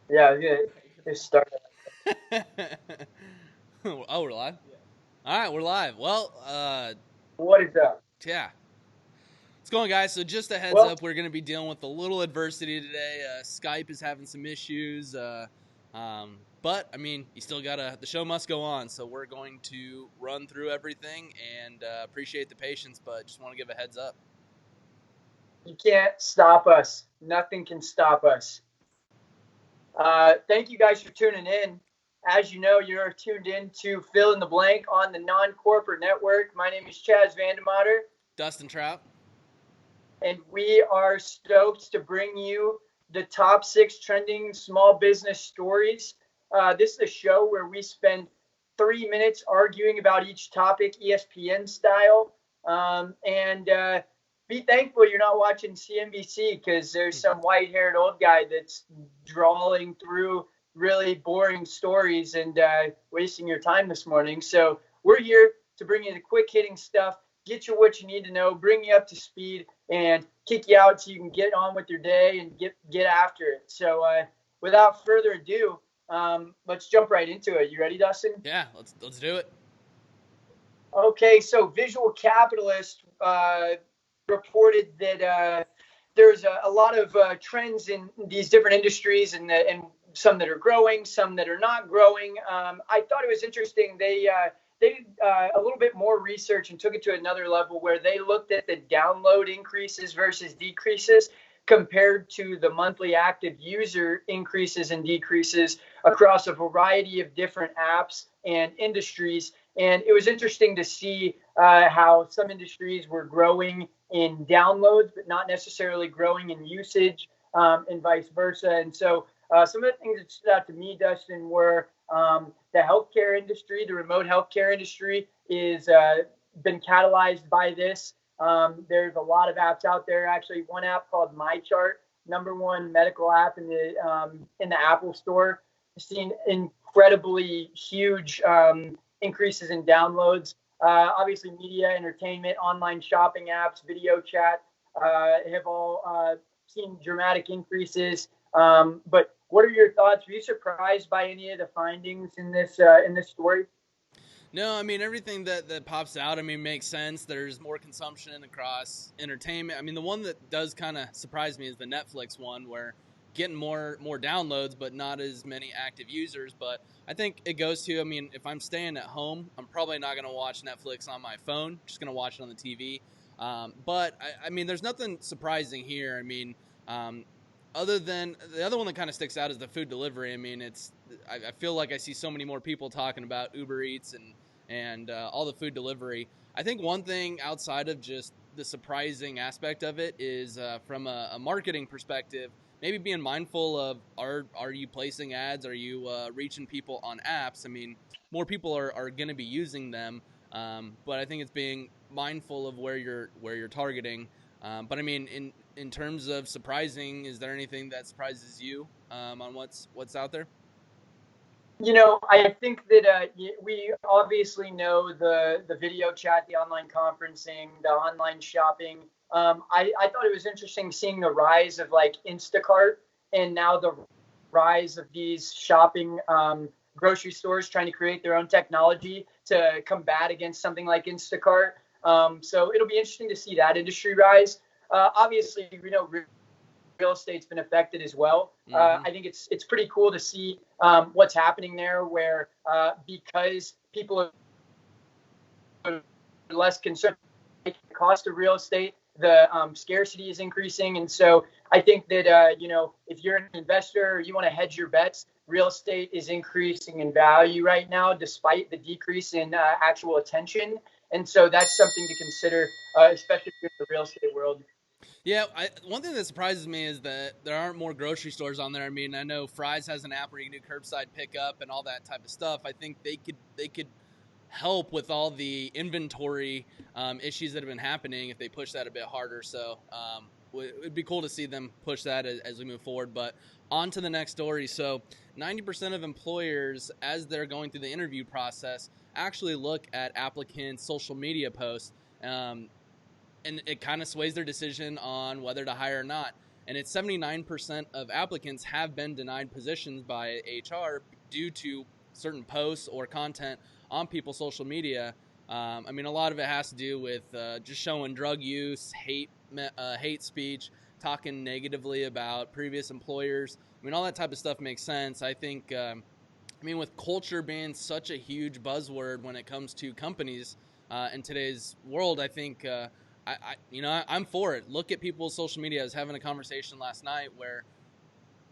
Yeah, just start. Oh, we're live? All right, we're live. Well, What is up? yeah. What's going, guys? So, just a heads Well, up, we're going to be dealing with a little adversity today. Skype is having some issues. But, I mean, you still got to, the show must go on. So, we're going to run through everything and appreciate the patience, but just want to give a heads up. you can't stop us. Nothing can stop us. Thank you guys for tuning in. As you know, you're tuned in to Fill in the Blank on the Non-Corporate Network. My name is Chaz Vandemotter, Dustin Trout. and we are stoked to bring you the top 6 trending small business stories. This is a show where we spend 3 minutes arguing about each topic, ESPN style. And be thankful you're not watching CNBC because there's some white haired old guy that's drawing through really boring stories and wasting your time this morning. So we're here to bring you the quick hitting stuff, get you what you need to know, bring you up to speed, and kick you out so you can get on with your day and get after it. So without further ado, let's jump right into it. You ready, Dustin? Yeah, let's do it. Okay, so Visual Capitalist reported that there's a lot of trends in these different industries, and some that are growing, some that are not growing. I thought it was interesting. They did a little bit more research and took it to another level where they looked at the download increases versus decreases compared to the monthly active user increases and decreases across a variety of different apps and industries. And it was interesting to see how some industries were growing in downloads, but not necessarily growing in usage, and vice versa. And so some of the things that stood out to me, Dustin, were the healthcare industry, the remote healthcare industry, is been catalyzed by this. There's a lot of apps out there. Actually, one app called MyChart, #1 medical app in the Apple Store, seen incredibly huge increases in downloads. Obviously, media, entertainment, online shopping apps, video chat have all seen dramatic increases. But what are your thoughts? Were you surprised by any of the findings in this story? No, I mean everything that pops out. I mean makes sense. There's more consumption across entertainment. I mean the one that does kind of surprise me is the Netflix one, where getting more downloads, but not as many active users. But I think it goes to. I mean, if I'm staying at home, I'm probably not going to watch Netflix on my phone. Just going to watch it on the TV. But I mean, there's nothing surprising here. I mean, other than the other one that kind of sticks out is the food delivery. I mean, I feel like I see so many more people talking about Uber Eats and all the food delivery. I think one thing outside of just the surprising aspect of it is from a marketing perspective, maybe being mindful of are you placing ads? Are you reaching people on apps? I mean, more people are going to be using them, but I think it's being mindful of where you're targeting. But I mean, in terms of surprising, is there anything that surprises you on what's out there? I think that we obviously know the video chat, the online conferencing, the online shopping. I thought it was interesting seeing the rise of like Instacart and now the rise of these shopping grocery stores trying to create their own technology to combat against something like Instacart. So it'll be interesting to see that industry rise. Obviously, we know real estate's been affected as well. Mm-hmm. I think it's pretty cool to see what's happening there, where because people are less concerned with the cost of real estate, the scarcity is increasing, and so I think that if you're an investor or you want to hedge your bets, real estate is increasing in value right now, despite the decrease in actual attention, and so that's something to consider, especially in the real estate world. Yeah, one thing that surprises me is that there aren't more grocery stores on there. I mean, I know Fry's has an app where you can do curbside pickup and all that type of stuff. I think they could help with all the inventory issues that have been happening if they push that a bit harder. So it'd be cool to see them push that as we move forward. But on to the next story. So 90% of employers, as they're going through the interview process, actually look at applicants' social media posts. And it kind of sways their decision on whether to hire or not. and it's 79% of applicants have been denied positions by HR due to certain posts or content on people's social media. I mean, a lot of it has to do with just showing drug use, hate speech, talking negatively about previous employers. I mean, all that type of stuff makes sense. I think, with culture being such a huge buzzword when it comes to companies in today's world, I think, I'm for it. Look at people's social media. I was having a conversation last night where,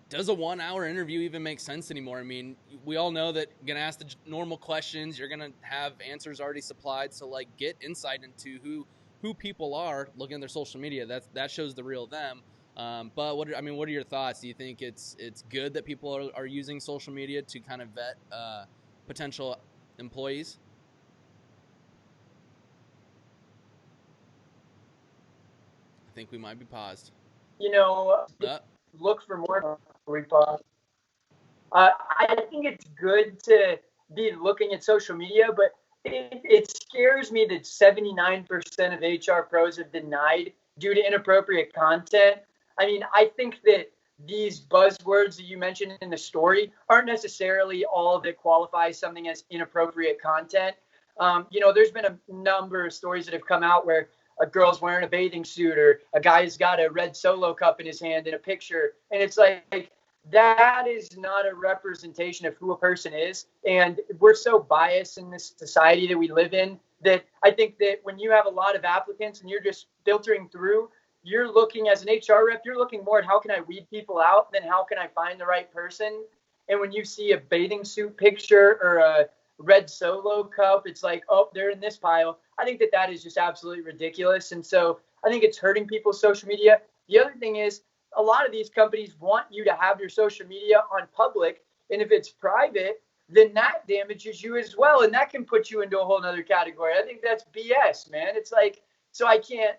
does a 1 hour interview even make sense anymore? I mean, we all know that you're going to ask the normal questions. You're going to have answers already supplied. So, like, get insight into who people are looking at their social media. That shows the real them. But what are your thoughts? Do you think it's good that people are using social media to kind of vet potential employees? I think we might be paused. Look for more before we pause. I think it's good to be looking at social media, but it scares me that 79% of HR pros have denied due to inappropriate content. I mean, I think that these buzzwords that you mentioned in the story aren't necessarily all that qualifies something as inappropriate content. There's been a number of stories that have come out where a girl's wearing a bathing suit or a guy's got a red Solo cup in his hand in a picture. And it's like, that is not a representation of who a person is. And we're so biased in this society that we live in that I think that when you have a lot of applicants and you're just filtering through, you're looking as an HR rep, you're looking more at how can I weed people out than how can I find the right person. And when you see a bathing suit picture or a red Solo cup, it's like, oh, they're in this pile. I think that is just absolutely ridiculous. And so I think it's hurting people's social media. The other thing is, a lot of these companies want you to have your social media on public. And if it's private, then that damages you as well. And that can put you into a whole nother category. I think that's BS, man. It's like, so I can't,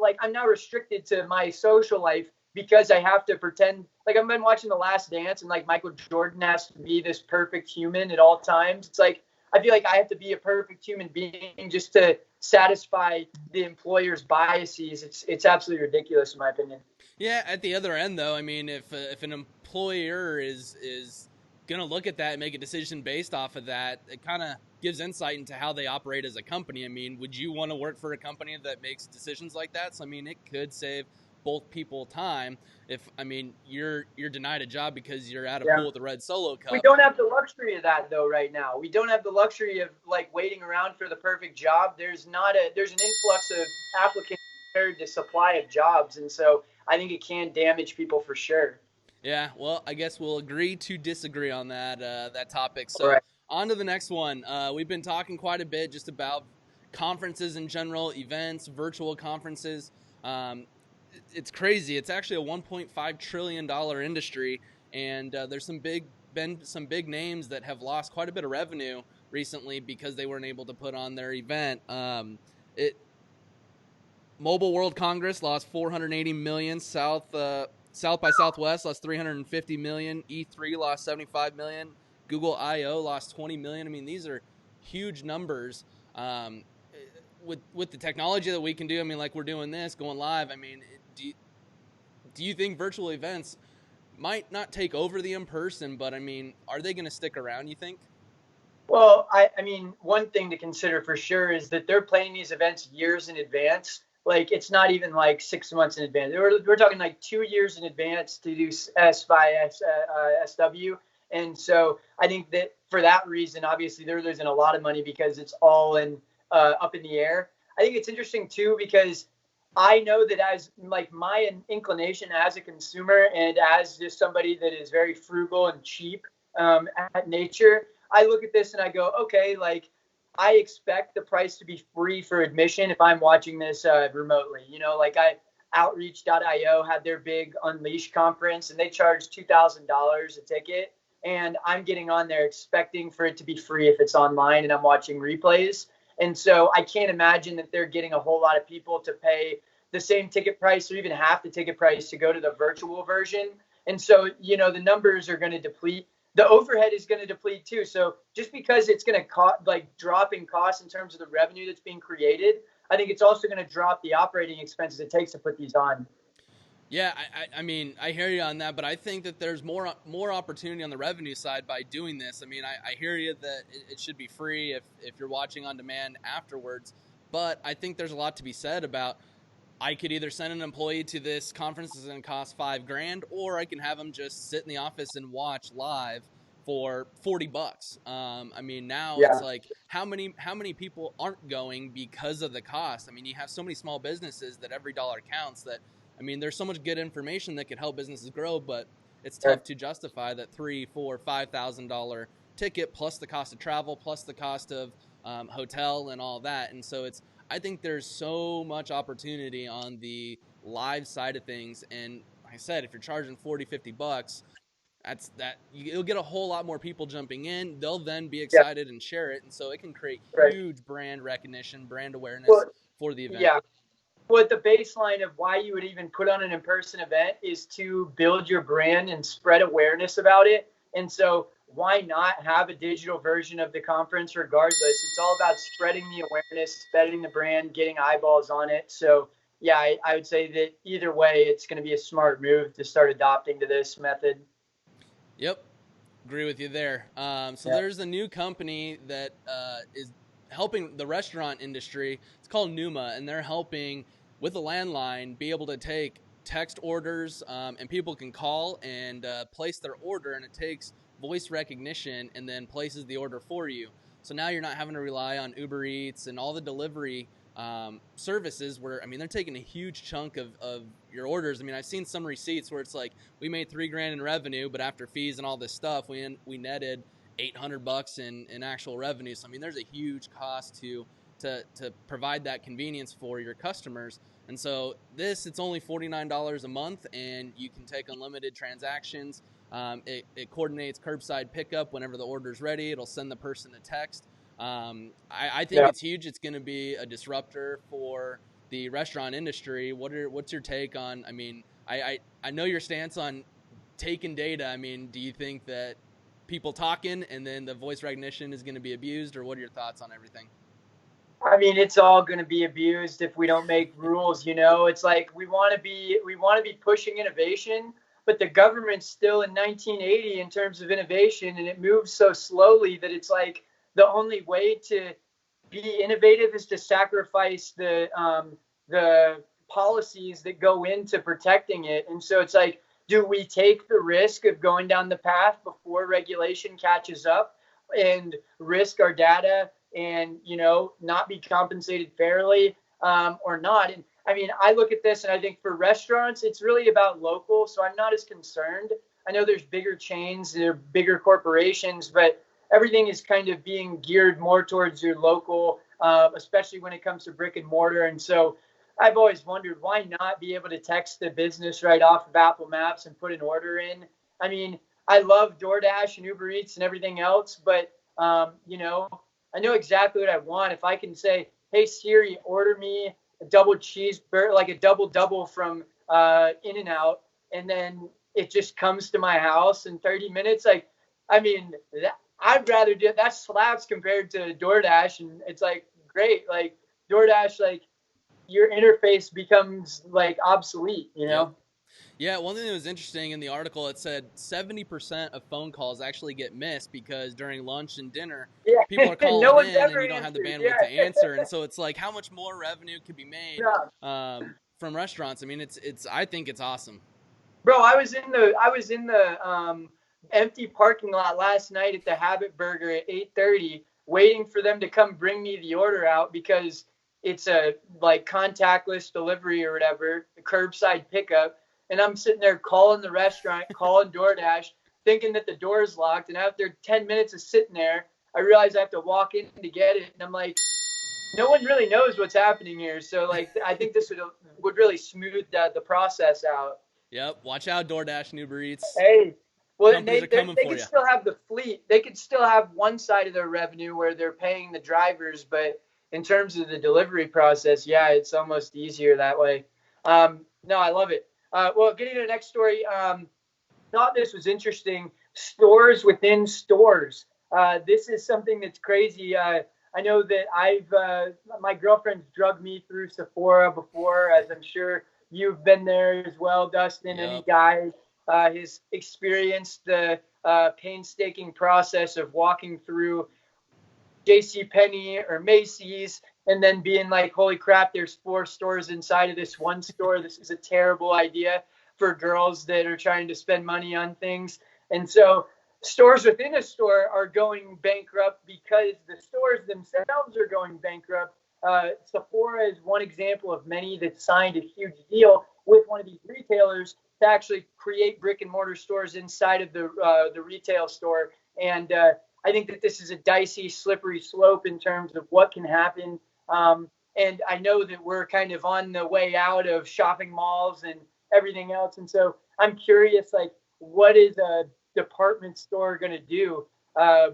like, I'm now restricted to my social life because I have to pretend. Like, I've been watching The Last Dance and, like, Michael Jordan has to be this perfect human at all times. It's like, I feel like I have to be a perfect human being just to satisfy the employer's biases. It's absolutely ridiculous, in my opinion. Yeah, at the other end, though, I mean, if an employer is going to look at that and make a decision based off of that, it kind of gives insight into how they operate as a company. I mean, would you want to work for a company that makes decisions like that? So, I mean, it could save both people time if, you're denied a job because you're at a pool with a red Solo cup. We don't have the luxury of that, though, right now. We don't have the luxury of, like, waiting around for the perfect job. There's an influx of applicants compared to supply of jobs, and so I think it can damage people for sure. Yeah, well, I guess we'll agree to disagree on that topic. So on to the next one. We've been talking quite a bit just about conferences in general, events, virtual conferences. It's crazy. It's actually a $1.5 trillion industry, and there's been some big names that have lost quite a bit of revenue recently because they weren't able to put on their event. Mobile World Congress lost $480 million. South by Southwest lost $350 million. E3 lost $75 million. Google I/O lost $20 million. I mean, these are huge numbers. With the technology that we can do, I mean, like we're doing this, going live. I mean, do you think virtual events might not take over the in-person, but I mean, are they going to stick around, you think? Well, I mean, one thing to consider for sure is that they're planning these events years in advance. Like, it's not even like 6 months in advance. We're talking like 2 years in advance to do SW. And so I think that for that reason, obviously they're losing a lot of money because it's all up in the air. I think it's interesting too, because I know that as like my inclination as a consumer and as just somebody that is very frugal and cheap at nature, I look at this and I go, okay, like, I expect the price to be free for admission if I'm watching this remotely. Like Outreach.io had their big Unleash conference and they charged $2,000 a ticket. And I'm getting on there expecting for it to be free if it's online and I'm watching replays. And so I can't imagine that they're getting a whole lot of people to pay the same ticket price or even half the ticket price to go to the virtual version. And so, the numbers are going to deplete. The overhead is going to deplete too. So just because it's going to drop in cost in terms of the revenue that's being created, I think it's also going to drop the operating expenses it takes to put these on. Yeah, I mean, I hear you on that, but I think that there's more opportunity on the revenue side by doing this. I mean, I hear you that it should be free if you're watching on demand afterwards, but I think there's a lot to be said about I could either send an employee to this conference that's going to cost $5,000, or I can have them just sit in the office and watch live for $40. I mean, now it's Yeah, like how many people aren't going because of the cost? I mean, you have so many small businesses that every dollar counts. That I mean, there's so much good information that could help businesses grow, but it's sure. tough to justify that $3, $4, $5,000 ticket plus the cost of travel plus the cost of hotel and all that. And so I think there's so much opportunity on the live side of things. And like I said, if you're charging 40, $50, you'll get a whole lot more people jumping in. They'll then be Yeah, excited and share it. And so it can create right. huge brand recognition, brand awareness Well, for the event. yeah. Well, the baseline of why you would even put on an in-person event is to build your brand and spread awareness about it. And so why not have a digital version of the conference regardless? It's all about spreading the awareness, spreading the brand, getting eyeballs on it. So yeah, I would say that either way, it's going to be a smart move to start adopting to this method. Yep. Agree with you there. So Yeah. there's a new company that is helping the restaurant industry. It's called Numa, and they're helping with a landline be able to take text orders, and people can call and place their order, and it takes voice recognition and then places the order for you. So now you're not having to rely on Uber Eats and all the delivery services where, I mean, they're taking a huge chunk of your orders. I mean, I've seen some receipts where it's like, we made $3,000 in revenue, but after fees and all this stuff, we netted $800 in actual revenue. So, I mean, there's a huge cost to provide that convenience for your customers. And so it's only $49 a month, and you can take unlimited transactions. It coordinates curbside pickup whenever the order's ready. It'll send the person a text. I think Yeah. it's huge. It's going to be a disruptor for the restaurant industry. What's your take on? I mean, I know your stance on taking data. I mean, do you think that people talking and then the voice recognition is going to be abused, or what are your thoughts on everything? I mean, it's all going to be abused if we don't make rules. It's like we want to be pushing innovation, but the government's still in 1980 in terms of innovation, and it moves so slowly that it's like the only way to be innovative is to sacrifice the policies that go into protecting it. And so it's like, do we take the risk of going down the path before regulation catches up and risk our data and not be compensated fairly, or not? And I mean, I look at this and I think for restaurants it's really about local, so I'm not as concerned. I know there's bigger chains, there are bigger corporations, but everything is kind of being geared more towards your local, especially when it comes to brick and mortar. And so I've always wondered, why not be able to text the business right off of Apple Maps and put an order in? I mean, I love DoorDash and Uber Eats and everything else, but I know exactly what I want. If I can say, "Hey Siri, order me a double cheeseburger, like a double double from In-N-Out," and then it just comes to my house in 30 minutes. Like, I mean, I'd rather do that. Slaps compared to DoorDash, and it's like great. Like DoorDash, like your interface becomes like obsolete. Yep. Yeah, one thing that was interesting in the article, it said 70% of phone calls actually get missed because during lunch and dinner, people Yeah, are no calling one's in and ever you don't have the answered. bandwidth to Yeah, answer. And so it's like, how much more revenue could be made no. from restaurants? I mean, I think it's awesome. Bro, I was in the empty parking lot last night at the Habit Burger at 8:30, waiting for them to come bring me the order out because it's a like contactless delivery or whatever, the curbside pickup. And I'm sitting there calling the restaurant, calling DoorDash, thinking that the door is locked. And after 10 minutes of sitting there, I realize I have to walk in to get it. And I'm like, no one really knows what's happening here. So like, I think this would really smooth the process out. Yep. Watch out, DoorDash and Uber Eats. Hey, well, and Companies are coming they for could you. still have the fleet. They could still have one side of their revenue where they're paying the drivers, but in terms of the delivery process, yeah, it's almost easier that way. No, I love it. Well, getting to the next story. Thought this was interesting. Stores within stores. This is something that's crazy. I know that my girlfriend's drugged me through Sephora before, as I'm sure you've been there as well, Dustin. Yep. Any guy has experienced the painstaking process of walking through JCPenney or Macy's and then being like, holy crap, there's 4 stores inside of this one store. This is a terrible idea for girls that are trying to spend money on things. And so stores within a store are going bankrupt because the stores themselves are going bankrupt. Sephora is one example of many that signed a huge deal with one of these retailers to actually create brick and mortar stores inside of the retail store. And I think that this is a dicey, slippery slope in terms of what can happen. And I know that we're kind of on the way out of shopping malls and everything else. And so I'm curious, like, what is a department store going to do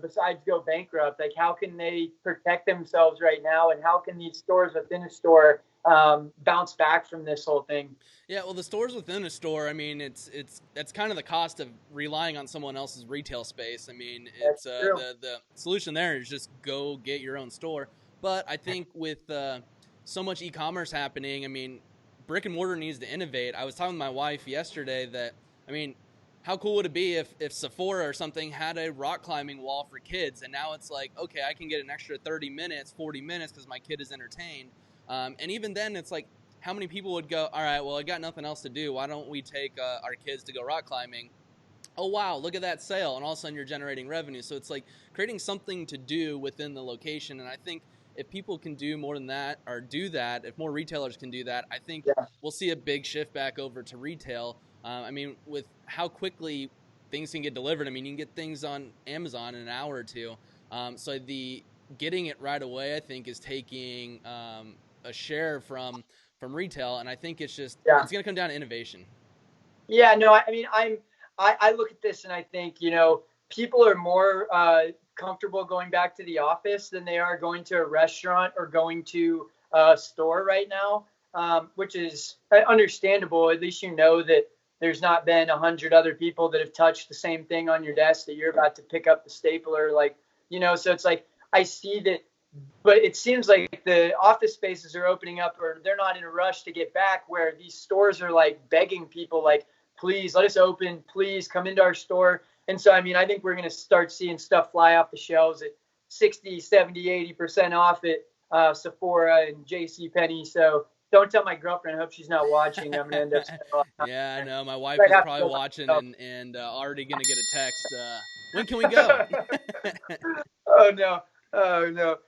besides go bankrupt? Like, how can they protect themselves right now? And how can these stores within a store bounce back from this whole thing? Yeah, well, the stores within a store, I mean, that's kind of the cost of relying on someone else's retail space. I mean, it's the solution there is just go get your own store. But I think with so much e-commerce happening, I mean, brick and mortar needs to innovate. I was talking with my wife yesterday that, I mean, how cool would it be if Sephora or something had a rock climbing wall for kids, and now it's like, okay, I can get an extra 30 minutes, 40 minutes because my kid is entertained. And even then, it's like, how many people would go, all right, well, I got nothing else to do. Why don't we take our kids to go rock climbing? Oh, wow, look at that sale. And all of a sudden you're generating revenue. So it's like creating something to do within the location. And I think if people can do more than that or do that, if more retailers can do that, I think we'll see a big shift back over to retail. I mean, with how quickly things can get delivered, I mean, you can get things on Amazon in an hour or two. So the getting it right away, I think, is taking a share from retail, and I think it's just it's going to come down to innovation. Yeah, no, I mean, I look at this and I think, you know, people are more comfortable going back to the office than they are going to a restaurant or going to a store right now, which is understandable. At least you know that there's not been 100 other people that have touched the same thing on your desk that you're about to pick up the stapler, like, you know, so it's like I see that. But it seems like the office spaces are opening up, or they're not in a rush to get back, where these stores are like begging people, like, please let us open, please come into our store. And so, I mean, I think we're going to start seeing stuff fly off the shelves at 60, 70, 80% off at Sephora and JCPenney. So don't tell my girlfriend. I hope she's not watching. I'm going to end up. Yeah, I know. My wife is probably watching and already going to get a text. When can we go? Oh, no. Oh, no.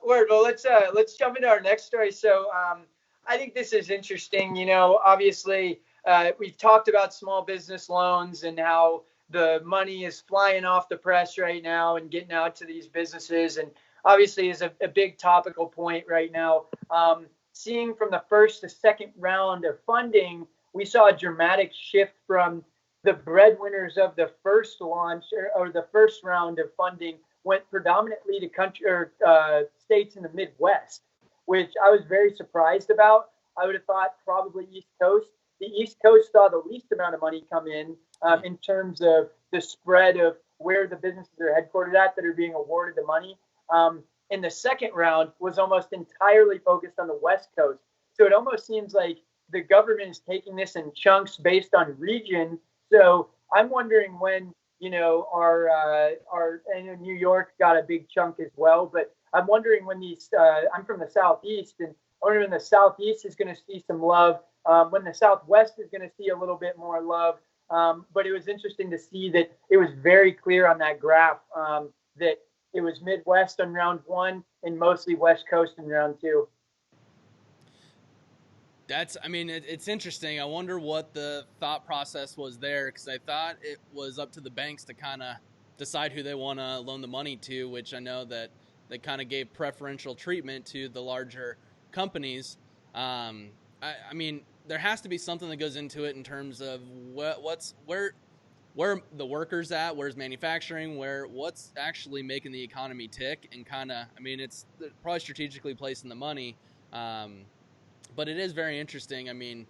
Word. Well, let's jump into our next story. So I think this is interesting. You know, obviously, we've talked about small business loans and how the money is flying off the press right now and getting out to these businesses. And obviously is a big topical point right now. Seeing from the first to second round of funding, we saw a dramatic shift from the breadwinners of the first launch or the first round of funding went predominantly to states in the Midwest, which I was very surprised about. I would have thought probably East Coast. The East Coast saw the least amount of money come in terms of the spread of where the businesses are headquartered at that are being awarded the money. In the second round was almost entirely focused on the West Coast. So it almost seems like the government is taking this in chunks based on region. So I'm wondering when, you know, our I know New York got a big chunk as well, but I'm wondering when these, I'm from the Southeast, and I wonder when the Southeast is going to see some love, when the Southwest is going to see a little bit more love. But it was interesting to see that it was very clear on that graph that it was Midwest on round one and mostly West Coast in round two. I mean, it's interesting. I wonder what the thought process was there, because I thought it was up to the banks to kind of decide who they want to loan the money to, which I know that they kind of gave preferential treatment to the larger companies. I mean, there has to be something that goes into it in terms of where the workers at, where's manufacturing, what's actually making the economy tick, and kind of, I mean, it's probably strategically placing the money. But it is very interesting. I mean,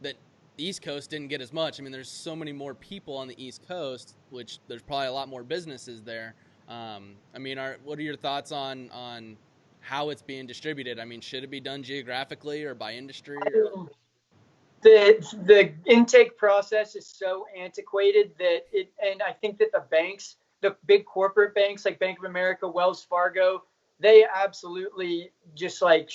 that the East Coast didn't get as much. I mean, there's so many more people on the East Coast, which there's probably a lot more businesses there. I mean, what are your thoughts on how it's being distributed? I mean, should it be done geographically or by industry? The intake process is so antiquated and I think that the banks, the big corporate banks like Bank of America, Wells Fargo, they absolutely just like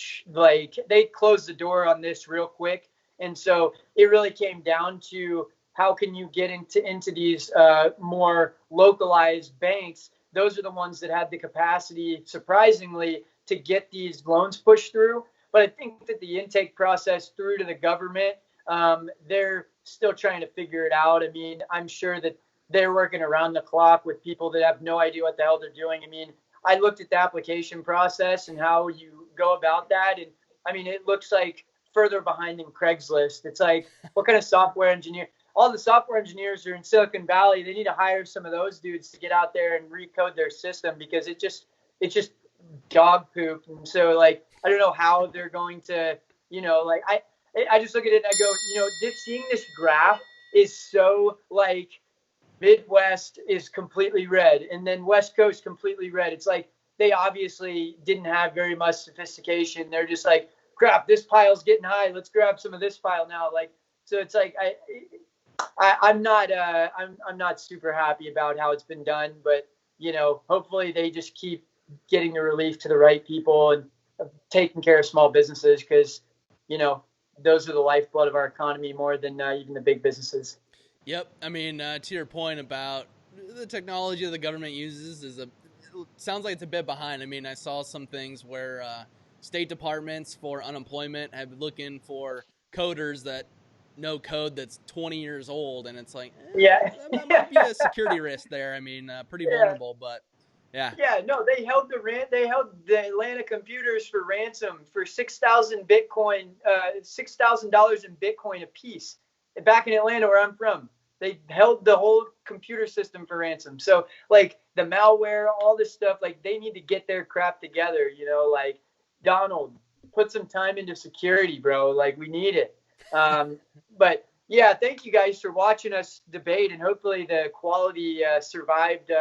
they closed the door on this real quick. And so it really came down to how can you get into these more localized banks. Those are the ones that had the capacity, surprisingly, to get these loans pushed through. But I think that the intake process through to the government, they're still trying to figure it out. I mean, I'm sure that they're working around the clock with people that have no idea what the hell they're doing. I mean, I looked at the application process and how you go about that. And I mean, it looks like further behind than Craigslist. It's like, what kind of software engineer? All the software engineers are in Silicon Valley. They need to hire some of those dudes to get out there and recode their system because it's just dog poop. And so like, I don't know how they're going to, like I just look at it and I go, seeing this graph is so like Midwest is completely red and then West Coast completely red. It's like they obviously didn't have very much sophistication. They're just like, crap, this pile's getting high. Let's grab some of this pile now. Like, so it's like I'm not super happy about how it's been done, but hopefully they just keep getting the relief to the right people and taking care of small businesses because those are the lifeblood of our economy more than even the big businesses. Yep. I mean, to your point about the technology that the government uses it sounds like it's a bit behind. I mean, I saw some things where state departments for unemployment have been looking for coders that know code that's 20 years old, and it's like, that might be a security risk there. I mean, pretty vulnerable, but yeah. Yeah, no, they held the Atlanta computers for ransom for 6,000 Bitcoin, $6,000 in Bitcoin a piece. Back in Atlanta, where I'm from, they held the whole computer system for ransom. So, like the malware, all this stuff, like they need to get their crap together. Like Donald, put some time into security, bro. Like we need it. But yeah, thank you guys for watching us debate, and hopefully the quality survived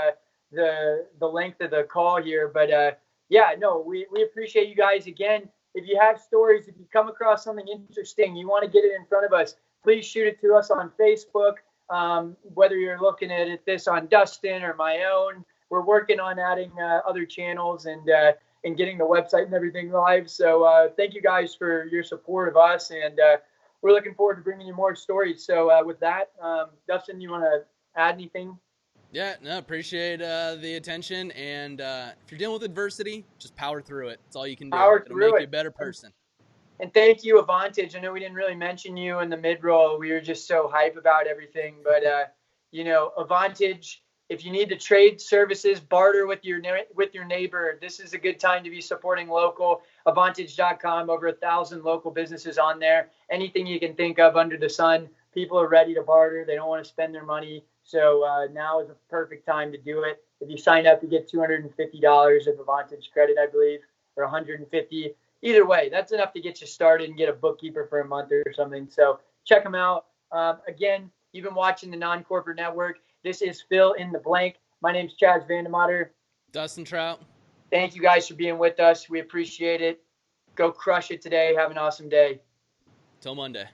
the length of the call here. But we appreciate you guys again. If you have stories, if you come across something interesting, you want to get it in front of us, please shoot it to us on Facebook. Whether you're looking at this on Dustin or my own, we're working on adding other channels and getting the website and everything live. So thank you guys for your support of us, and we're looking forward to bringing you more stories. So with that, Dustin, you want to add anything? Yeah, no, appreciate the attention. And if you're dealing with adversity, just power through it. That's all you can do. It'll make you a better person. And thank you, Avantage. I know we didn't really mention you in the mid-roll. We were just so hype about everything. But, Avantage, if you need to trade services, barter with your neighbor, this is a good time to be supporting local. Avantage.com, over 1,000 local businesses on there. Anything you can think of under the sun, people are ready to barter. They don't want to spend their money. So now is a perfect time to do it. If you sign up, you get $250 of Avantage credit, I believe, or $150. Either way, that's enough to get you started and get a bookkeeper for a month or something. So check them out. Again, you've been watching the Non-Corporate Network. This is Fill in the Blank. My name's Chaz Motter. Dustin Trout. Thank you guys for being with us. We appreciate it. Go crush it today. Have an awesome day. Till Monday.